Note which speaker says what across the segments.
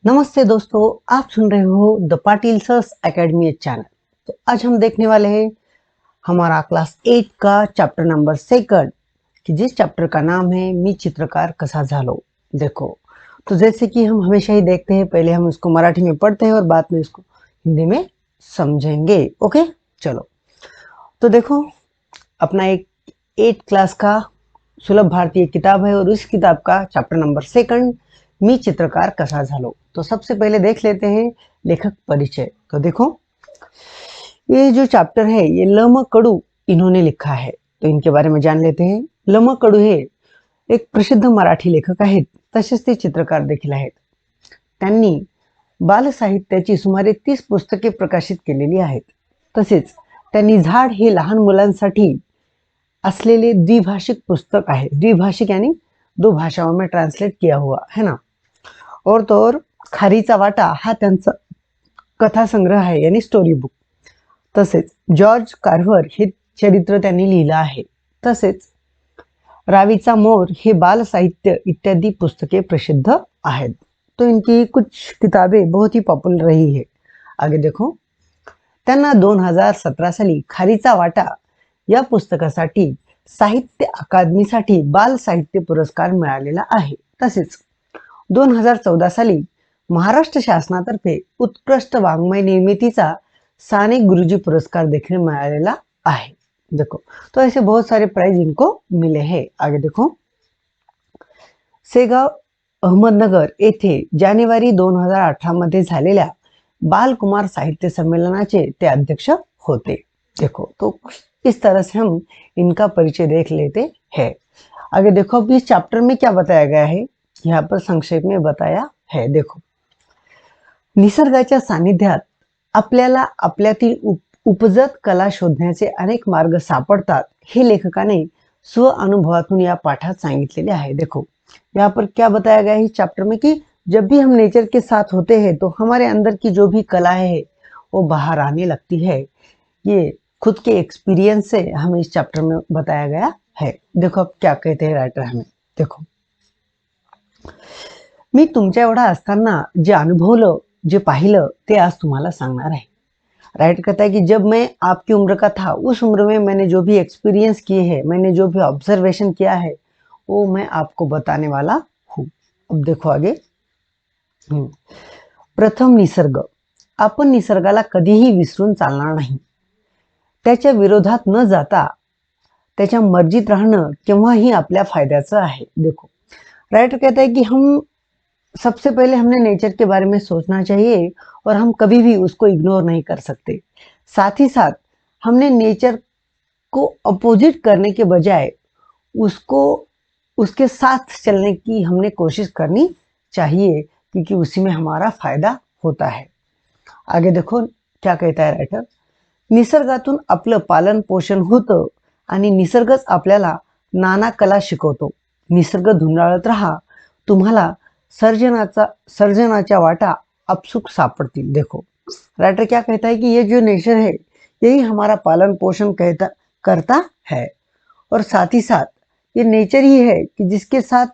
Speaker 1: नमस्ते दोस्तों, आप सुन रहे हो द पाटिल सर्स एकेडमी चैनल। तो आज हम देखने वाले हैं हमारा क्लास 8 का चैप्टर नंबर 2 कि जिस चैप्टर का नाम है मी चित्रकार कसा झालो। देखो, तो जैसे कि हम हमेशा ही देखते हैं, पहले हम इसको मराठी में पढ़ते हैं और बाद में इसको हिंदी में समझेंगे। ओके, चलो। तो देखो, अपना एक 8 क्लास का सुलभ भारतीय किताब है और इस किताब का चैप्टर नंबर 2 मी चित्रकार कसा झालो। तो सबसे पहले देख लेते हैं लेखक परिचय। तो देखो, ये जो चैप्टर है ये ल म कडू इन्होंने लिखा है, तो इनके बारे में जान लेते हैं। ल म कडू हे एक प्रसिद्ध मराठी लेखक आहेत, तसेच ते चित्रकार देखील आहेत। त्यांनी बालसाहित्याची सुमारे 30 पुस्तके प्रकाशित केलेली आहेत। तसेच त्यांनी झाड हे लहान मुलांसाठी असलेले द्विभाषिक पुस्तक आहे। द्विभाषिक यानी दो भाषाओं में ट्रांसलेट किया हुआ है ना। और तो और खारीचा वाटा हा त्यांचा कथा संग्रह आहे यानी स्टोरी बुक। तसेच जॉर्ज कार्व्हर हे चरित्र त्यांनी लिहिलं आहे। तसेच रावीचा मोर हे बाल साहित्य इत्यादि पुस्तके प्रसिद्ध आहेत। तो इनकी कुछ किताबें बहुत ही पॉपुलर रही है। आगे देखो, त्यांना 2017 साली खारीचा वाटा या पुस्तकासाठी साहित्य अकादमीसाठी बाल साहित्य पुरस्कार मिळालेला आहे। तसेच 2014 साली महाराष्ट्र शासनातर्फे उत्कृष्ट वाङ्मय निर्मितीचा साने गुरुजी पुरस्कार देखील मिळालेला आहे। देखो, तो ऐसे बहुत सारे प्राइज इनको मिले हैं। आगे देखो, सेगाव अहमदनगर येथे जानेवारी 2018 मध्ये झालेल्या बालकुमार साहित्य सम्मेलनाचे ते अध्यक्ष होते। देखो, तो इस तरह से हम इनका परिचय देख लेते हैं। आगे देखो, अब इस चैप्टर में क्या बताया गया है, यहाँ पर संक्षेप में बताया है। देखो, निसर्गाच्या सानिध्यात आपल्याला आपल्यातील उपजत कला शोधण्याचे अनेक मार्ग सापडतात, हे लेखकाने स्व अनुभवातून या पाठात सांगितलेले आहे। देखो, यहाँ पर क्या बताया गया है इस चैप्टर में कि जब भी हम नेचर के साथ होते हैं तो हमारे अंदर की जो भी कला है वो बाहर आने लगती है। ये खुद के एक्सपीरियंस से हमें इस चैप्टर में बताया गया है। देखो, अब क्या कहते हैं राइटर हमें। देखो, मी तुमच्या एवढा असताना जे अनुभवलं, जे पाहिलं ते आज तुम्हाला सांगणार आहे। राइटर कहता है कि जब मैं आपकी उम्र का था, उस उम्र में मैंने जो भी एक्सपीरियंस किए हैं, मैंने जो भी ऑब्जर्वेशन किया है, वो मैं आपको बताने वाला हूँ। अब देखो आगे। प्रथम निसर्ग। आपण निसर्गाला कधीही विसरून चालणार नाही। त्याच्या विरोधात न जाता त्याच्या मर्जीत राहणं केव्हाही आपल्या फायद्याचं आहे। देखो, राइटर कहता है कि हम सबसे पहले हमने नेचर के बारे में सोचना चाहिए और हम कभी भी उसको इग्नोर नहीं कर सकते। साथ ही साथ हमने नेचर को अपोजिट करने के बजाय उसको उसके साथ चलने की हमने कोशिश करनी चाहिए, क्योंकि उसी में हमारा फायदा होता है। आगे देखो क्या कहता है राइटर। निसर्गातून आपलं पालन पोषण होतं आणि निसर्गच आपल्याला नाना कला शिकवतो। निसर्ग धुंडाळत राहा, तुम्हाला सर्जनाच्या वाटा अपसुक सापड़तील। देखो, राइटर क्या कहता है कि ये जो नेचर है यही हमारा पालन पोषण करता है, और साथ ही साथ ये नेचर ही है कि जिसके साथ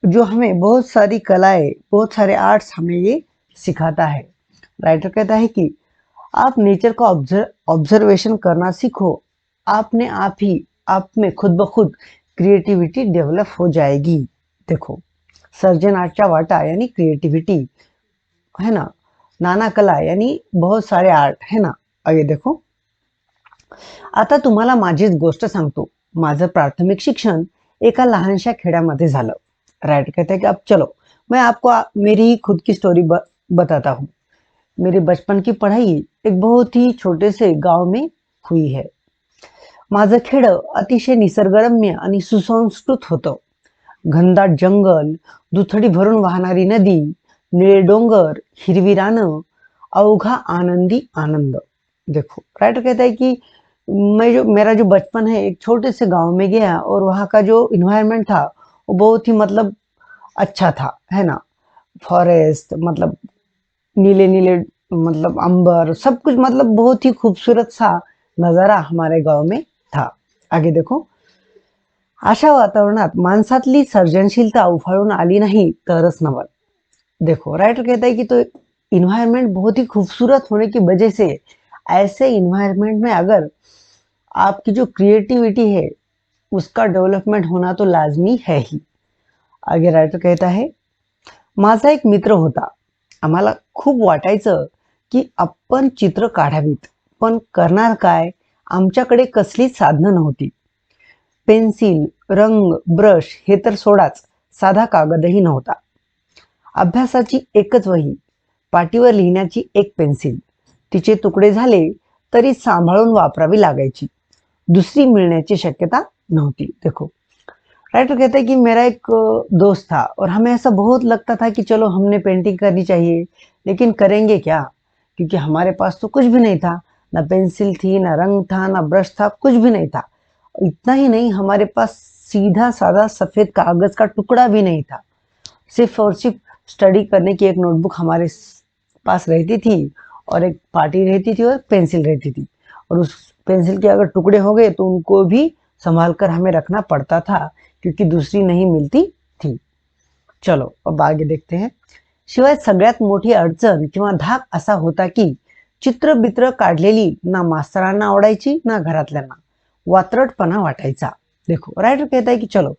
Speaker 1: जो हमें बहुत सारी कलाएं, बहुत सारे आर्ट्स हमें ये सिखाता है। राइटर कहता है कि आप नेचर का ऑब्जर्वेशन करना सीखो, आपने आप ही आप में खुद ब खुद क्रिएटिविटी डेवलप हो जाएगी। देखो, सर्जनाच्या वाटा यानी क्रिएटिविटी है ना, नाना कला यानी बहुत सारे आर्ट है ना। आगे देखो, आता तुम्हाला माझीच गोष्ट सांगतो। माझं प्राथमिक शिक्षण एका लहानशा खेड्यामध्ये झालं। राइटर कहते हैं कि अब चलो मैं आपको मेरी ही खुद की स्टोरी बताता हूँ। मेरे बचपन की पढ़ाई एक बहुत ही छोटे से गांव में हुई है। माझं खेडं अतिशय निसर्गरम्य आणि सुसंस्कृत होतं। घनदाट जंगल, दुथडी भरून वाहणारी नदी, निळे डोंगर, हिरवी रानं, अवघा आनंदी आनंद। देखो, राइटर कहता है कि मेरा जो बचपन है एक छोटे से गांव में गया और वहाँ का जो इन्वायरमेंट था वो बहुत ही मतलब अच्छा था, है ना। फॉरेस्ट मतलब नीले नीले मतलब अंबर, सब कुछ मतलब बहुत ही खूबसूरत सा नजारा हमारे गांव में था। आगे देखो, अशा वातावरणात माणसातली सर्जनशीलता उफाळून आली नाही तरच नवल। देखो राइटर कहता है कि तो इन्वायरमेंट बहुत ही खूबसूरत होने की वजह से ऐसे इन्वायरमेंट में अगर आपकी जो क्रिएटिविटी है उसका डेव्हलपमेंट होना तो लाजमी है ही. आगे रायटर कहता है, माझा एक मित्र होता. आम्हाला खूप वाटायचं की आपण चित्र काढावीत, पण करणार काय? आमच्याकडे कसलीच साधनं नव्हती. पेन्सिल, रंग, ब्रश हे तर सोडाच, साधा कागदही नव्हता. अभ्यासाची एकच वही, पाटीवर लिहिण्याची एक पेन्सिल. तिचे तुकडे झाले तरी सांभाळून वापरावी लागायची. दूसरी मिलने की शक्यता नहोती. देखो राइटर कहते हैं कि मेरा एक दोस्त था और हमें ऐसा बहुत लगता था कि चलो हमने पेंटिंग करनी चाहिए, लेकिन करेंगे क्या, क्योंकि हमारे पास तो कुछ भी नहीं था. ना पेंसिल थी, ना रंग था, ना ब्रश था, कुछ भी नहीं था. इतना ही नहीं, हमारे पास सीधा साधा सफेद कागज का टुकड़ा भी नहीं था. सिर्फ और सिर्फ स्टडी करने की एक नोटबुक हमारे पास रहती थी और एक पार्टी रहती थी और पेंसिल रहती थी. और उस पेंसिल के अगर टुकड़े हो गए तो उनको भी संभाल कर हमें रखना पड़ता था, क्योंकि दूसरी नहीं मिलती थी. चलो अब आगे देखते हैं. शिवाय सगळ्यात मोठी अडचण किंवा धाक असा होता की चित्र बित्र काढलेली ना मास्तरांना आवडायची ना घरातल्यांना. वात्रटपणा वाटायचा. देखो राइटर कहता है कि चलो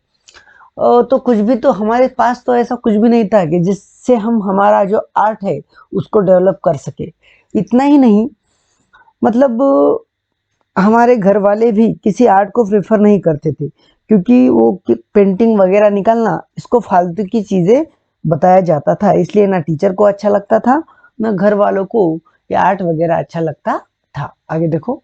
Speaker 1: तो कुछ भी तो हमारे पास तो ऐसा कुछ भी नहीं था कि जिससे हम हमारा जो आर्ट है उसको डेवलप कर सके. इतना ही नहीं, मतलब हमारे घर वाले भी किसी आर्ट को प्रेफर नहीं करते थे, क्योंकि वो पेंटिंग वगैरह निकालना इसको फालतू की चीजें बताया जाता था. इसलिए ना टीचर को अच्छा लगता था, ना घर वालों को ये आर्ट वगैरह अच्छा लगता था. आगे देखो.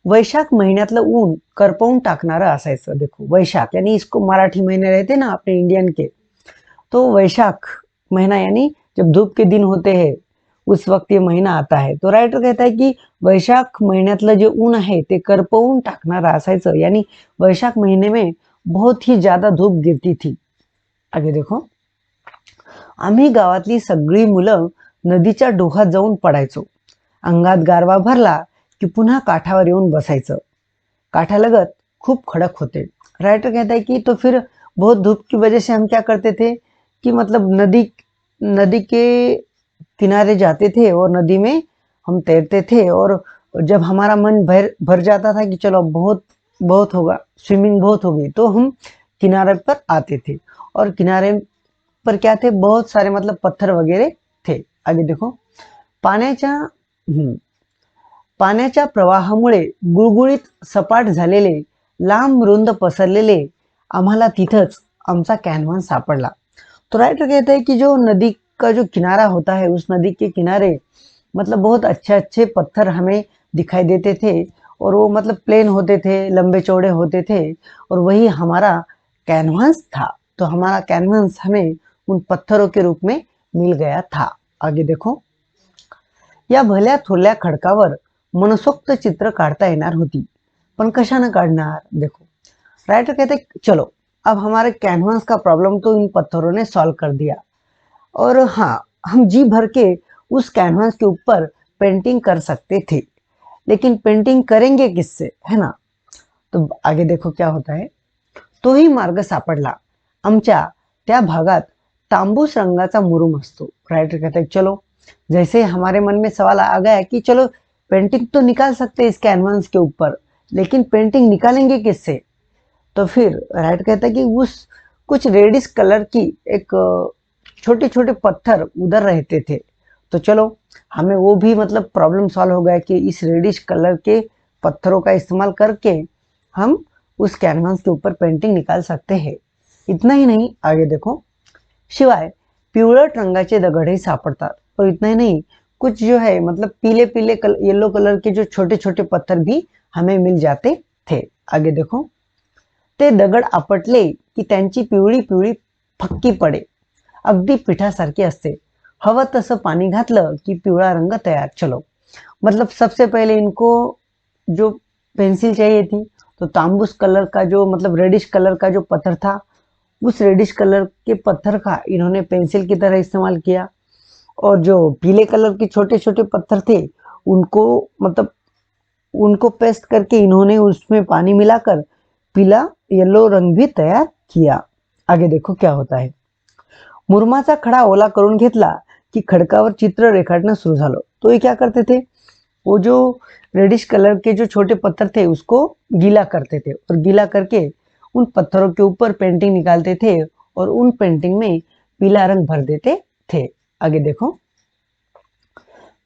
Speaker 1: वैशाख महिन्यातलं ऊन करपवून टाकणारं असायचं. देखो वैशाख यानी इसको मराठी महीने रहते ना अपने इंडियन के, तो वैशाख महीना यानी जब धूप के दिन होते हैं उस वक्त ये महीना आता है. तो राइटर कहता है की वैशाख महिन्यातलं जे ऊन आहे ते करपवून टाकणारं असायचं. यानी वैशाख महीने में बहुत ही ज्यादा धूप गिरती थी. आगे देखो. आम्ही गावातली सगळी मुलं नदीच्या डोहात जाऊन पडायचो. अंगात गारवा भरला की पुन्हा काठावर येऊन बसायचं. काठालगत खूप खडक होते. राइटर कहता है कि तो फिर बहुत धूप की वजह से हम क्या करते थे कि मतलब नदी नदी के किनारे जाते थे और नदी में हम तैरते थे. और जब हमारा मन भर भर जाता था कि चलो अब बहुत बहुत होगा, स्विमिंग बहुत होगी, तो हम किनारे पर आते थे. और किनारे पर क्या थे, बहुत सारे मतलब पत्थर वगैरह थे. आगे देखो. पाण्याच्या पाण्याच्या प्रवाहामुळे गुळगुळीत सपाट झालेले लांब रुंद पसरलेले आम्हाला तिथंच आमचा कॅनव्हास सापडला. तो राइटर कहता है कि जो नदी का जो किनारा होता है उस नदी के किनारे मतलब बहुत अच्छे अच्छे पत्थर हमें दिखाई देते थे. और वो मतलब प्लेन होते थे, लंबे चौड़े होते थे, और वही हमारा कैनवास था. तो हमारा कैनवास हमें उन पत्थरों के रूप में मिल गया था. आगे देखो. या भल्या थोरल्या खडकावर मनसोक्त चित्र काढता येणार होती, पण कशानं काढणार. देखो राइटर कहते चलो अब हमारे कैनवास का प्रॉब्लम तो इन पत्थरों ने सॉल्व कर दिया, और हाँ हम जी भर के उस कैनवास के ऊपर पेंटिंग कर सकते थे, लेकिन पेंटिंग करेंगे किससे, है ना. तो आगे देखो क्या होता है. तोही मार्ग सापडला. आमच्या त्या भागात तांबूस रंगाचा मुरुम असतो. राइटर कहते हैं चलो, जैसे हमारे मन में सवाल आ गया कि चलो पेंटिंग तो निकाल सकते हैं इस कैनवास के ऊपर, लेकिन पेंटिंग निकालेंगे किससे. तो फिर राइटर कहता है कि उस कुछ रेडिश कलर की एक छोटे छोटे पत्थर उधर रहते थे. तो चलो हमें वो भी मतलब प्रॉब्लम सॉल्व हो गया कि इस रेडिश कलर के पत्थरों का इस्तेमाल करके हम उस कैनवास के ऊपर पेंटिंग निकाल सकते हैं. इतना ही नहीं, आगे देखो. शिवाय पिवळट रंगाचे दगडही सापडतात. और इतना ही नहीं, कुछ जो है मतलब पीले पीले येलो कलर के जो छोटे छोटे पत्थर भी हमें मिल जाते थे. आगे देखो. ते दगड आपटले की त्यांची पिवळी पिवळी फक्की पडे, अगदी पिठासारखी असते. हवं तसं पाणी घातलं की पिवळा रंग तैयार. चलो मतलब सबसे पहले इनको जो पेंसिल चाहिए थी, तो तांबूस कलर का जो मतलब रेडिश कलर का जो पत्थर था, उस रेडिश कलर के पत्थर का इन्होंने पेंसिल की तरह इस्तेमाल किया. और जो पीले कलर के छोटे छोटे पत्थर थे उनको मतलब उनको पेस्ट करके इन्होंने उसमें पानी मिलाकर पीला येलो रंग भी तैयार किया. आगे देखो क्या होता है. मुरमाचा खडा ओला करून घेतला की खडकावर चित्र रेखाटना शुरू झालं। तो ये क्या करते थे, वो जो रेडिश कलर के जो छोटे पत्थर थे उसको गीला करते थे और गीला करके उन पत्थरों के ऊपर पेंटिंग निकालते थे और उन पेंटिंग में पीला रंग भर देते थे। आगे देखो,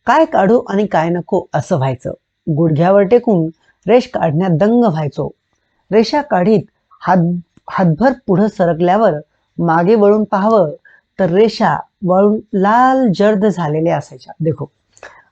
Speaker 1: काय काढू आणि काय नको असं व्हायचं। गुडघ्यावर टेकून रेष काढण्यात दंग व्हायचो। रेषा काढीत हात हातभर पुढं सरकल्यावर मागे वळून पाहावं तर रेषा वळून लाल जर्द झालेल्या असायच्या। देखो,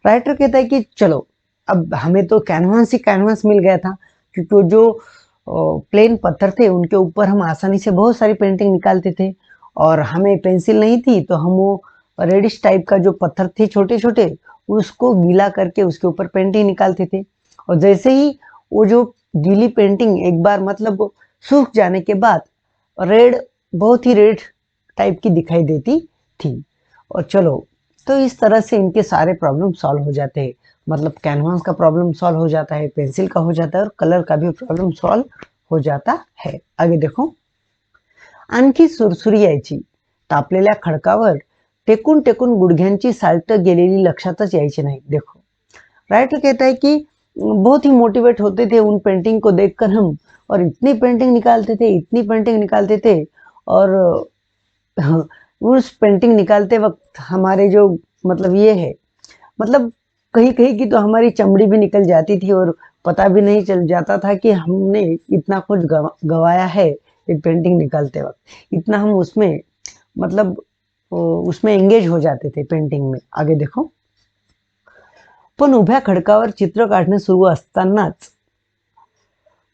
Speaker 1: राइटर कहता है कि चलो अब हमें तो कैनवास ही कैनवास मिल गया था, क्योंकि वो जो प्लेन पत्थर थे उनके ऊपर हम आसानी से बहुत सारी पेंटिंग निकालते थे और हमें पेंसिल नहीं थी तो हम वो रेडिश टाइप का जो पत्थर थे छोटे छोटे उसको गीला करके उसके ऊपर पेंटिंग निकालते थे। और जैसे ही वो जो गीली पेंटिंग एक बार मतलब सूख जाने के बाद रेड, बहुत ही रेड टाइप की दिखाई देती थी। और चलो, तो इस तरह से इनके सारे प्रॉब्लम सॉल्व हो जाते हैं। मतलब कैनवास का प्रॉब्लम सॉल्व हो जाता है, पेंसिल का हो जाता है और कलर का भी प्रॉब्लम सॉल्व हो जाता है। आगे देखो, आणखी सुरसुरी यायची। तापलेल्या खडकावर टेकून टेकून गुडघ्यांची साल्ट गेलेली लक्षातच यायची नाही। देखो, राइटर कहता है कि बहुत ही मोटिवेट होते थे उन पेंटिंग को देखकर हम, और इतनी पेंटिंग निकालते थे, इतनी पेंटिंग निकालते थे। और उस पेंटिंग निकालते वक्त हमारे जो मतलब ये है, मतलब कहीं कहीं की तो हमारी चमड़ी भी निकल जाती थी और पता भी नहीं चल जाता था कि हमने इतना कुछ गवाया है एक पेंटिंग निकालते वक्त। इतना हम उसमें मतलब उसमें एंगेज हो जाते थे पेंटिंग में। आगे देखो, पण उभ्या खडकावर चित्र काढणं सुरू असतानाच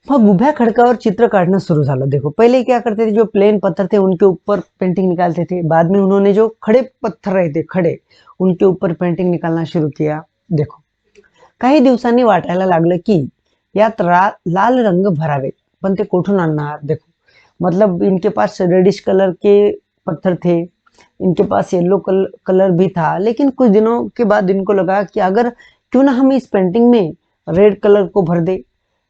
Speaker 1: मग उभ्या खडकावर चित्र काटना शुरू झालं। देखो, पहले क्या करते थे, जो प्लेन पत्थर थे उनके ऊपर पेंटिंग निकालते थे। बाद में उन्होंने जो खड़े पत्थर रहते खड़े, उनके ऊपर पेंटिंग निकालना शुरू किया। देखो, काही दिवसांनी वाटायला लागलं की यात लाल रंग भरावेत, पण ते कुठून आणणार। देखो, मतलब इनके पास रेडिश कलर के पत्थर थे, इनके पास येलो कलर भी था, लेकिन कुछ दिनों के बाद इनको लगा कि अगर क्यों ना हम इस पेंटिंग में रेड कलर को भर दे,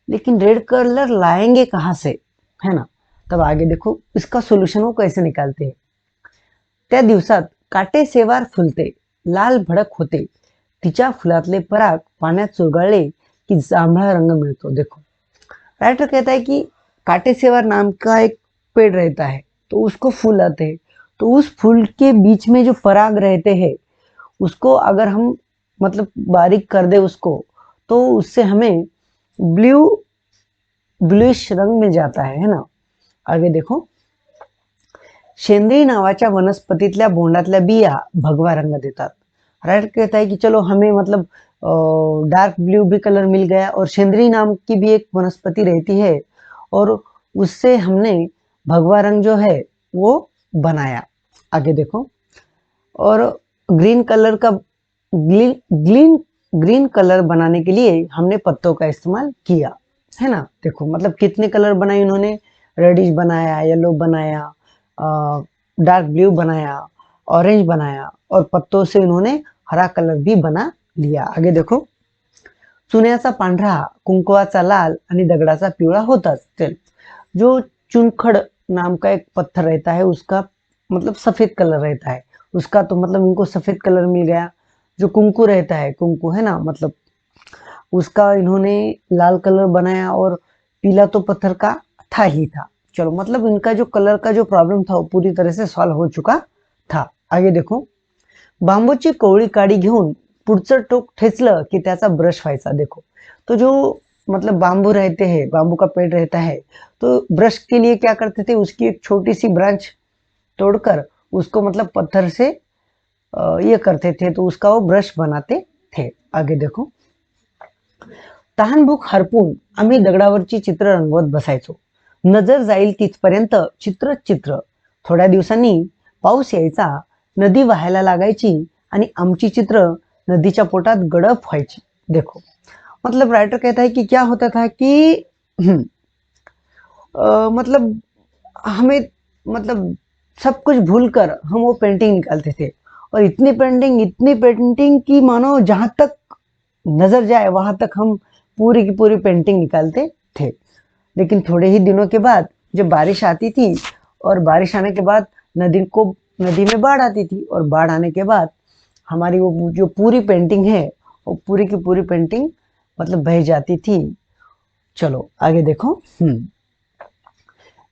Speaker 1: लेकिन रेड कलर लाएंगे कहाँ से, है ना। तब आगे देखो इसका सोल्यूशन वो कैसे निकालते हैं। त्या दिवसात काटेसेवार फुलते, लाल भडक होते, तिच्या फुलातले पराग पाण्यात चुरगळले की जांभळा रंग मिळतो। देखो, राइटर कहता है कि काटेसेवार नाम का एक पेड़ रहता है, तो उसको फूल आते हैं, तो उस फूल के बीच में जो पराग रहते हैं उसको अगर हम मतलब बारीक कर दे उसको, तो उससे हमें ब्लूइश रंग मिल जाता है ना। आगे देखो, शेंद्री नावाच्या वनस्पतीतल्या बोंडातल्या बिया भगवा रंग देतात। राइट कहता है कि चलो हमें मतलब डार्क ब्लू भी कलर मिल गया, और शेंद्री नाम की भी एक वनस्पति रहती है और उससे हमने भगवा रंग जो है वो बनाया। आगे देखो, और ग्रीन कलर का ग्रीन कलर बनाने के लिए हमने पत्तों का इस्तेमाल किया, है ना। देखो, मतलब कितने कलर बनाए इन्होंने, रेडिश बनाया, येलो बनाया, डार्क ब्लू बनाया, ऑरेंज बनाया, और पत्तों से इन्होंने हरा कलर भी बना लिया। आगे देखो, चुन्याचा पांढरा, कुंकवाचा लाल आणि दगडाचा पिवळा होताच। जो चुनखड़ नाम का एक पत्थर रहता है उसका मतलब सफेद कलर रहता है, उसका तो मतलब इनको सफेद कलर मिल गया। जो कुंकू रहता है, कुंकू है ना, मतलब उसका इन्होंने लाल कलर बनाया, और पीला तो पत्थर का था ही था। चलो, मतलब इनका जो कलर का जो प्रॉब्लम था वो पूरी तरह से सॉल्व हो चुका था। आगे देखो, बांबूची कोवळी काडी घेऊन पुढचं टोक ठेचलं की त्याचा ब्रश व्हायचा। देखो, तो जो मतलब बांबू रहते हैं, बांबू का पेड़ रहता है, तो ब्रश के लिए क्या करते थे, उसकी एक छोटी सी ब्रांच तोड़कर उसको मतलब पत्थर से ये करते थे, तो उसका वो ब्रश बनाते थे। आगे देखो, तहानभूक हरपून आम्ही दगडावरची चित्र रंगवत बसायचो। नजर जाईल तिथपर्यंत चित्र। थोड्या दिवसांनी पाऊस यायचा, नदी वाहायला लागायची आणि आमची चित्र नदीच्या पोटात गडप व्हायची। देखो, मतलब राइटर कहता है कि क्या होता था कि मतलब हमें मतलब सब कुछ भूलकर हम वो पेंटिंग निकालते थे, और इतनी पेंटिंग की मानो जहां तक नजर जाए वहां तक हम पूरी की पूरी पेंटिंग निकालते थे। लेकिन थोड़े ही दिनों के बाद जब बारिश आती थी, और बारिश आने के बाद नदी को नदी में बाढ़ आती थी और बाढ़ आने के बाद हमारी वो जो पूरी पेंटिंग है वो पूरी की पूरी पेंटिंग मतलब बह जाती थी। चलो आगे देखो।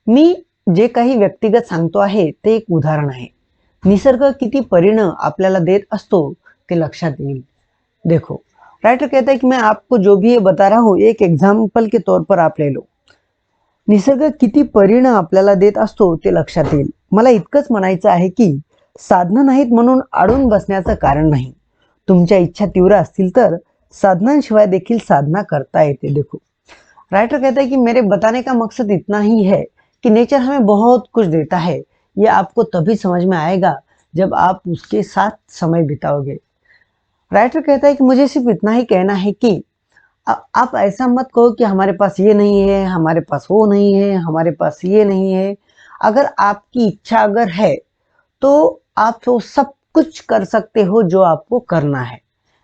Speaker 1: मी जे काही व्यक्तिगत सांगतो आहे ते एक उदाहरण आहे। निसर्ग किती परिणय आपल्याला देत असतो ते लक्षात येईल। देखो, राइटर कहता है कि मैं आपको जो भी ये बता रहा हूँ एक एग्जाम्पल के तौर पर आप ले लो। निसर्ग किती परिणय आपल्याला देत असतो ते लक्षात येईल। मला इतकंच म्हणायचं आहे की साधनं नाहीत म्हणून अडून बसण्याचं कारण नाही। तुमच्या इच्छा तीव्र असतील तर साधनांशिवाय देखील साधना करता येते। देखो, राइटर कहता है कि मेरे बताने का मकसद इतना ही है कि नेचर हमें बहुत कुछ देता है। ये आपको तभी समझ में आएगा जब आप उसके साथ समय बिताओगे। राइटर कहता है कि मुझे सिर्फ इतना ही कहना है कि आप ऐसा मत कहो कि हमारे पास ये नहीं है, हमारे पास वो नहीं है, हमारे पास ये नहीं है। अगर आपकी इच्छा अगर है तो आप तो सब कुछ कर सकते हो जो आपको करना है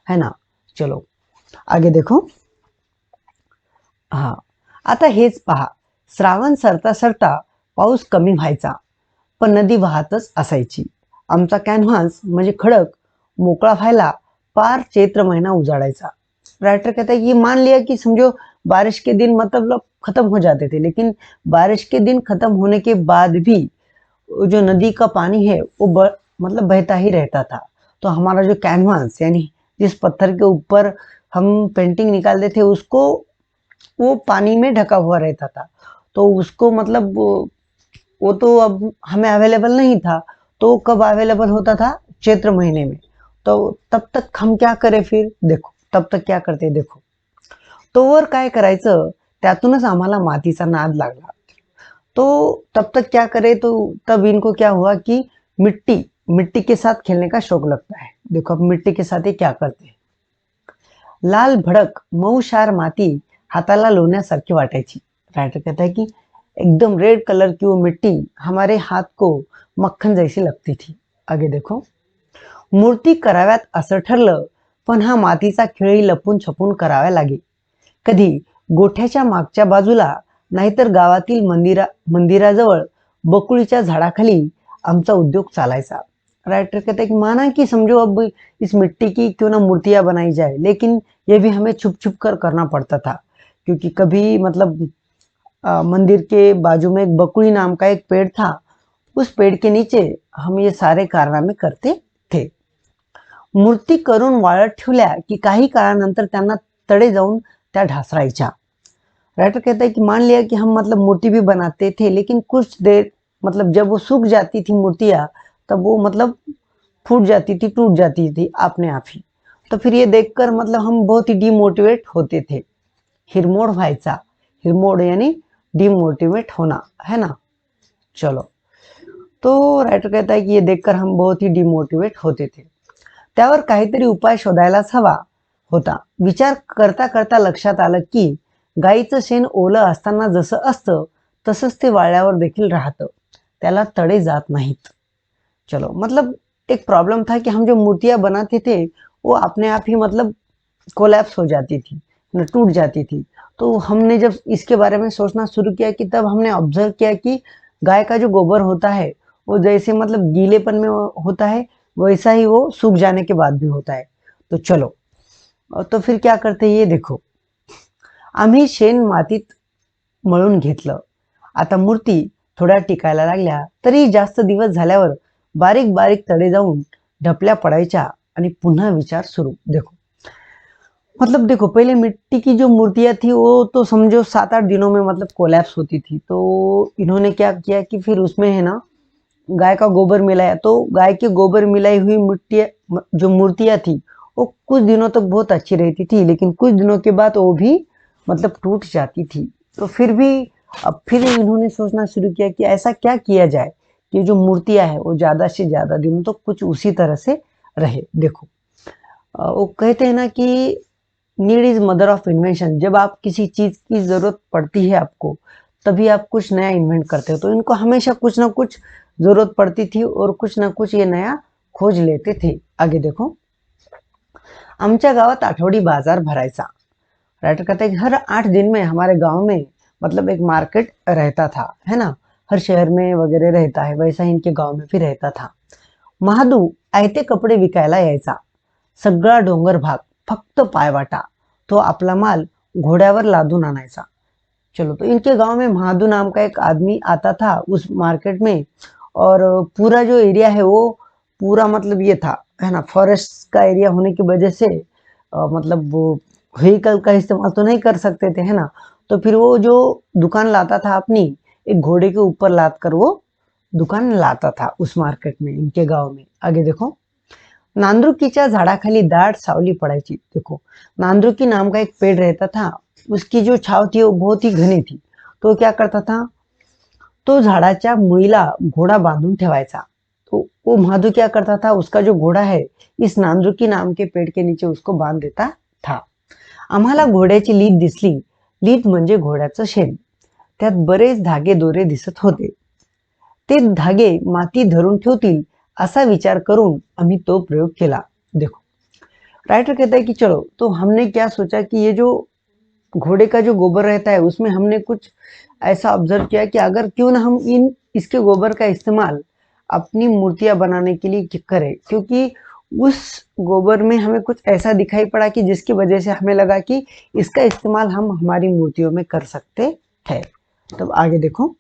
Speaker 1: ना। चलो आगे देखो। हा, आता हेच पहा, श्रावण सरता सरता पाऊस कमी व्हायचा पण नदी वाहतच असायची। आमचा कॅनव्हास म्हणजे खडक मोकळा व्हायला पार चैत्र महीना उजाड़ायचा। राइटर कहता है कि मान लिया कि समझो बारिश के दिन मतलब खत्म हो जाते थे, लेकिन बारिश के दिन खत्म होने के बाद भी जो नदी का पानी है वो मतलब बहता ही रहता था। तो हमारा जो कैनवास यानी जिस पत्थर के ऊपर हम पेंटिंग निकालते थे उसको वो पानी में ढका हुआ रहता था। तो उसको मतलब वो तो अब हमें अवेलेबल नहीं था। तो कब अवेलेबल होता था? चैत्र महीने में। तो तब तक हम क्या करें फिर? देखो तब तक क्या करते देखो, तोवर काय करायचं त्यातूनच आम्हाला मातीचा नाद लागला। तो तब तक क्या करे, तो तब इनको क्या हुआ कि मिट्टी मिट्टी के साथ खेलने का शौक लगता है। देखो अब मिट्टी के साथ ये क्या करते हैं, लाल भडक मऊशार माती हाताला लोण्यासारखी वाटायची। राइटर कहता है कि एकदम रेड कलर की वो मिट्टी हमारे हाथ को मक्खन जैसी लगती थी। आगे देखो, मूर्ती कराव्यात असं ठरलं पण हा मातीचा खेळही लपून छपून करावा लागे। कधी गोठ्याच्या मागच्या बाजूला नाहीतर गावातील मंदिराजवळ बकुळीच्या झाडाखाली आमचा उद्योग चालायचा। राइटर कहते हैं कि माना कि समझो अब इस मिट्टी की क्यों ना मूर्तियां बनाई जाए, लेकिन ये भी हमें छुप छुप कर करना पड़ता था क्योंकि कभी मतलब मंदिर के बाजू में एक बकुड़ी नाम का एक पेड़ था, उस पेड़ के नीचे हम ये सारे कारनामे करते थे। मूर्ती करून वाळत ठेवल्या की काही काळानंतर त्यांना तडे जाऊन त्या ढासळायच्या। राइटर कहता है कि मान लिया कि हम मतलब मूर्ति भी बनाते थे, लेकिन कुछ देर मतलब जब वो सूख जाती थी मूर्तियां तब वो मतलब फूट जाती थी, टूट जाती थी अपने आप ही। तो फिर ये देखकर मतलब हम बहुत ही डिमोटिवेट होते थे। हिरमोड व्हायचा, हिरमोड यानी डिमोटिवेट होना, है ना। चलो, तो राइटर कहता है कि ये देखकर हम बहुत ही डिमोटिवेट होते थे। त्यावर काहीतरी उपाय शोधायलाच हवा होता। विचार करता करता लक्षात आलं की गाईचं शेण ओलं असताना जसं असतं तसंच ते वाळल्यावर देखील राहतं, त्याला तडे जात नाहीत। चलो मतलब एक प्रॉब्लम था कि हम जो मूर्तियां बनाते थे वो अपने आप ही मतलब कोलैप्स हो जाती थी, न टूट जाती थी। तो हमने जब इसके बारे में सोचना शुरू किया कि तब हमने ऑब्जर्व किया कि गाय का जो गोबर होता है वो जैसे मतलब गीलेपन में होता है वैसा ही वो सूख जाने के बाद भी होता है। तो चलो, तो फिर क्या करते ये देखो, आम्ही शेण मातीत मळून घेतलं। आता मूर्ती थोड्या टिकायला लागल्या तरी जास्त दिवस झाल्यावर बारीक बारीक तडे जाऊन ढपल्या पडायच्या आणि पुन्हा विचार सुरू। देखो मतलब देखो पहले मिट्टी की जो मूर्तियां थी वो तो समझो 7-8 दिनों में मतलब कोलैप्स होती थी। तो इन्होंने क्या किया कि फिर उसमें है ना गाय का गोबर मिलाया। तो गाय के गोबर मिलाई हुई मिट्टी जो मूर्तियां थी वो कुछ दिनों तक बहुत अच्छी रहती थी, लेकिन कुछ दिनों के बाद वो भी मतलब टूट जाती थी। तो फिर भी अब फिर इन्होंने सोचना शुरू किया कि ऐसा क्या किया जाए कि जो मूर्तियां है वो ज्यादा से ज्यादा दिनों तक कुछ उसी तरह से रहे। देखो वो कहते हैं ना कि need is mother of invention. जब आप किसी चीज की जरूरत पड़ती है आपको तभी आप कुछ नया इन्वेंट करते हो। तो इनको हमेशा कुछ ना कुछ जरूरत पड़ती थी और कुछ ना कुछ ये नया खोज लेते थे। आगे देखो, आमच्या गावात आठवडी बाजार भरायचा। राइटर कहते हैं कि हर 8 दिन में हमारे गांव में मतलब एक मार्केट रहता था, है ना। हर शहर में वगैरे रहता है, वैसा ही इनके गाव में भी रहता था. महादू आयते कपडे विकायला यायचा. सगळा डोंगर भाग फक्त पायवाटा. तो आपला माल घोड्यावर लादून आणायचा. चलो, तो इनके गांव में महादू नाम का एक आदमी आता था उस मार्केट में. और पूरा जो एरिया है वो पूरा मतलब ये था, है ना, फॉरेस्ट का एरिया होने की वजह से मतलब वो व्हीकल का इस्तेमाल तो नहीं कर सकते थे, है ना. तो फिर वो जो दुकान लाता था अपनी, एक घोड़े के ऊपर लाद कर वो दुकान लाता था उस मार्केट में, इनके गांव में. आगे देखो. नांदुकीच्या झाडाखाली दाट सावली पडायची. देखो, नांदुकी नाम का एक पेड़ रहता था. उसकी जो छाव थी वो बहुत ही घनी थी. तो क्या करता था, तो झाडाच्या मुळीला घोडा बांधून ठेवायचा. तो वो महादू क्या करता था, उसका जो घोड़ा है इस नांदुकी नाम के पेड़ के नीचे उसको बांध देता था. आम्हाला घोड्याची लीद दिसली. लीद म्हणजे घोड्याचं शेण. त्यात बरेच धागे दोरे दिसत होते. ते धागे माती धरून ठेवतील असा विचार करून आम्ही तो प्रयोग केला. देखो, राइटर कहता है कि चलो, तो हमने क्या सोचा कि ये जो घोड़े का जो गोबर रहता है उसमें हमने कुछ ऐसा ऑब्जर्व किया कि अगर क्यों ना हम इसके गोबर का इस्तेमाल अपनी मूर्तियां बनाने के लिए करें, क्योंकि उस गोबर में हमें कुछ ऐसा दिखाई पड़ा कि जिसकी वजह से हमें लगा कि इसका इस्तेमाल हम हमारी मूर्तियों में कर सकते हैं. तो आगे देखो.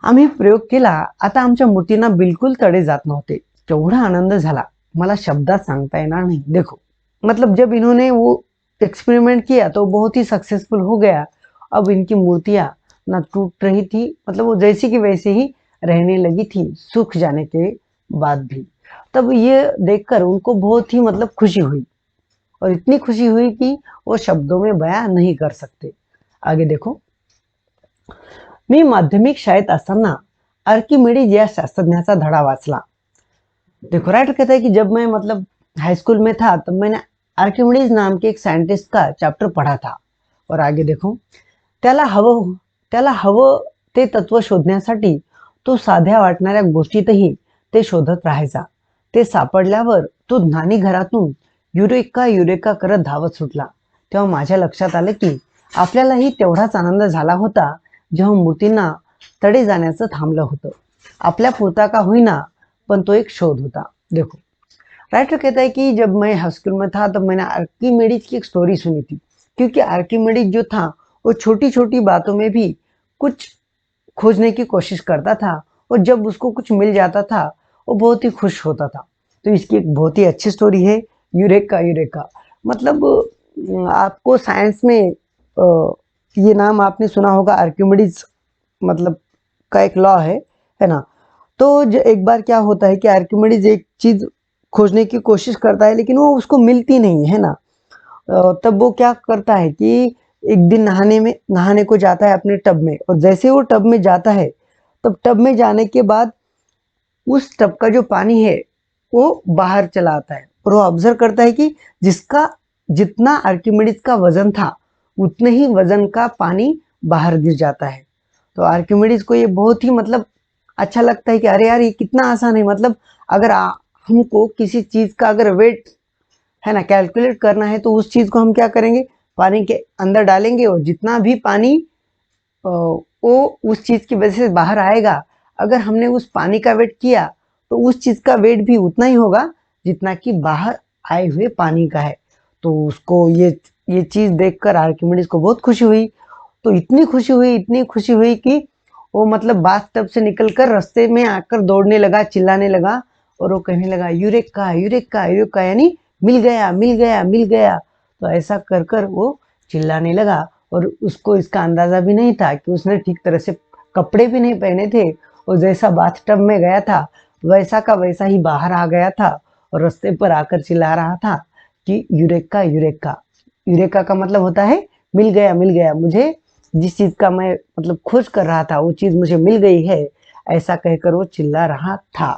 Speaker 1: आम्ही प्रयोग केला. आता आमच्या मूर्तींना बिलकुल तडे जात नव्हते. केवढा आनंद झाला मला शब्दात सांगता येणार नहीं. देखो, मतलब जब इन्होंने वो एक्सपेरिमेंट किया तो बहुत ही सक्सेसफुल हो गया. अब इनकी मूर्तियां ना टूट रही थी, मतलब वो जैसी की वैसे ही रहने लगी थी सूख जाने के बाद भी. तब ये देखकर उनको बहुत ही मतलब खुशी हुई, और इतनी खुशी हुई कि वो शब्दों में बयां नहीं कर सकते. आगे देखो. मी माध्यमिक शाळेत असताना आर्किमिडीज या शास्त्रज्ञाचा धडा वाचला. देखो, राइटर कहता है कि जब मैं मतलब हाई स्कूल में था तब मैंने आर्किमिडीज नाम के एक साइंटिस्ट का चैप्टर पढ़ा था. और आगे देखो. त्याला हवं ते तत्व शोधण्यासाठी तो साध्या वाटणाऱ्या गोष्टीतही ते शोधत राहायचा. ते सापडल्यावर तो न्हाणी घरातून युरेका युरेका करत धावत सुटला. तेव्हा माझ्या लक्षात आलं की आपल्यालाही तेवढाच आनंद झाला होता जेव्हा मूर्तींना तडे जाण्याचं थांबलं होतं. आपल्या पुरता का होईना, पण तो एक शोध होता. देखो, राइटर कहता है कि जब मैं हाई स्कूल में था तब मैंने आर्किमिडीज की एक स्टोरी सुनी थी. क्योंकि आर्किमिडीज जो था वो छोटी छोटी बातों में भी कुछ खोजने की कोशिश करता था, और जब उसको कुछ मिल जाता था वो बहुत ही खुश होता था. तो इसकी एक बहुत ही अच्छी स्टोरी है, यूरेका यूरेका. मतलब आपको साइंस में ये नाम आपने सुना होगा, आर्किमिडीज मतलब का एक लॉ है ना. तो एक बार क्या होता है कि आर्किमिडीज एक चीज खोजने की कोशिश करता है लेकिन वो उसको मिलती नहीं है ना. तब वो क्या करता है कि एक दिन नहाने को जाता है अपने टब में, और जैसे वो टब में जाता है तब टब में जाने के बाद उस टब का जो पानी है वो बाहर चला आता है, और वो ऑब्जर्व करता है कि जिसका जितना आर्किमिडीज का वजन था उतने ही वजन का पानी बाहर गिर जाता है. तो आर्किमिडीज को ये बहुत ही मतलब अच्छा लगता है कि अरे यार, ये कितना आसान है. मतलब अगर हमको किसी चीज का अगर वेट है ना कैलकुलेट करना है तो उस चीज को हम क्या करेंगे, पानी के अंदर डालेंगे, और जितना भी पानी वो उस चीज की वजह से बाहर आएगा, अगर हमने उस पानी का वेट किया तो उस चीज का वेट भी उतना ही होगा जितना कि बाहर आए हुए पानी का है. तो उसको ये चीज देखकर आर्किमिडीज को बहुत खुशी हुई. तो इतनी खुशी हुई कि वो मतलब बाथ टब से निकलकर रास्ते में आकर दौड़ने लगा, चिल्लाने लगा, और वो कहने लगा यूरेका यूरेका यूरेका, यानी मिल गया मिल गया मिल गया. तो ऐसा कर कर वो चिल्लाने लगा, और उसको इसका अंदाजा भी नहीं था कि उसने ठीक तरह से कपड़े भी नहीं पहने थे, और जैसा बाथ टब में गया था वैसा का वैसा ही बाहर आ गया था, और रास्ते पर आकर चिल्ला रहा था कि यूरेका यूरेका. यूरेका का मतलब होता है मिल गया, मुझे जिस चीज का मैं मतलब खोज कर रहा था वो चीज मुझे मिल गई है, ऐसा कहकर वो चिल्ला रहा था.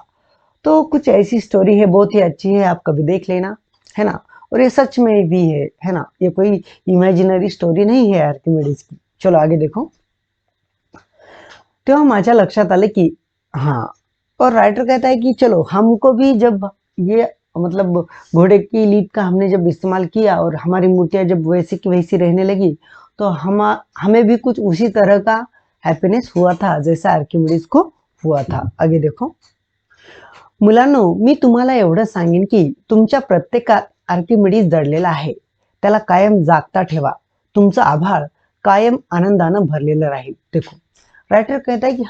Speaker 1: तो कुछ ऐसी स्टोरी है, बहुत ही अच्छी है, आप कभी देख लेना, है ना. और ये सच में भी है ना, ये कोई इमेजिनरी स्टोरी नहीं है आर्किमिडीज की. चलो आगे देखो. तेव्हा माझ्या लक्षात आलं की हाँ, और राइटर कहता है कि चलो हमको भी जब ये मतलब घोड़े की लीद का हमने जब इस्तेमाल किया और हमारी मूर्तियां जब वैसी की वैसी रहने लगी, तो हमें भी कुछ उसी तरह का हॅपीनेस हुआ था जैसा आर्किमिडीज को हुआ था. आगे देखो. मुलांनो, मी तुम्हाला एवढं सांगेन की तुमच्या प्रत्येकात आर्किमिडीज दडलेला आहे. त्याला कायम जागता ठेवा. तुमचं आभाळ कायम आनंदानं भरलेलं राहील. देखो, राइटर कहता है कि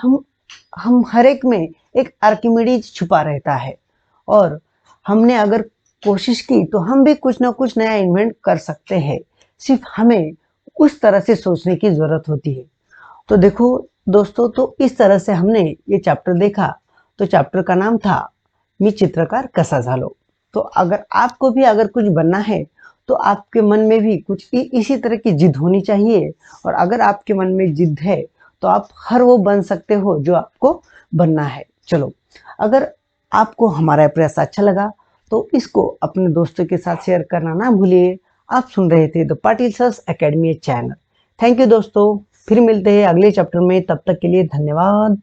Speaker 1: हम हर एक में एक आर्किमिडीज छुपा रहता है और हमने अगर कोशिश की तो हम भी कुछ ना कुछ नया इन्वेंट कर सकते हैं. सिर्फ हमें उस तरह से सोचने की जरूरत होती है. तो देखो दोस्तों, तो इस तरह से हमने ये चैप्टर देखा. तो चैप्टर का नाम था मी चित्रकार कसा झालो. तो अगर आपको भी अगर कुछ बनना है तो आपके मन में भी कुछ इसी तरह की जिद होनी चाहिए. और अगर आपके मन में जिद है तो आप हर वो बन सकते हो जो आपको बनना है. चलो, अगर आपको हमारा प्रयास अच्छा लगा तो इसको अपने दोस्तों के साथ शेयर करना ना भूलिए. आप सुन रहे थे द पाटिल सर्स एकेडमी चैनल. थैंक यू दोस्तों. फिर मिलते हैं अगले चैप्टर में. तब तक के लिए धन्यवाद.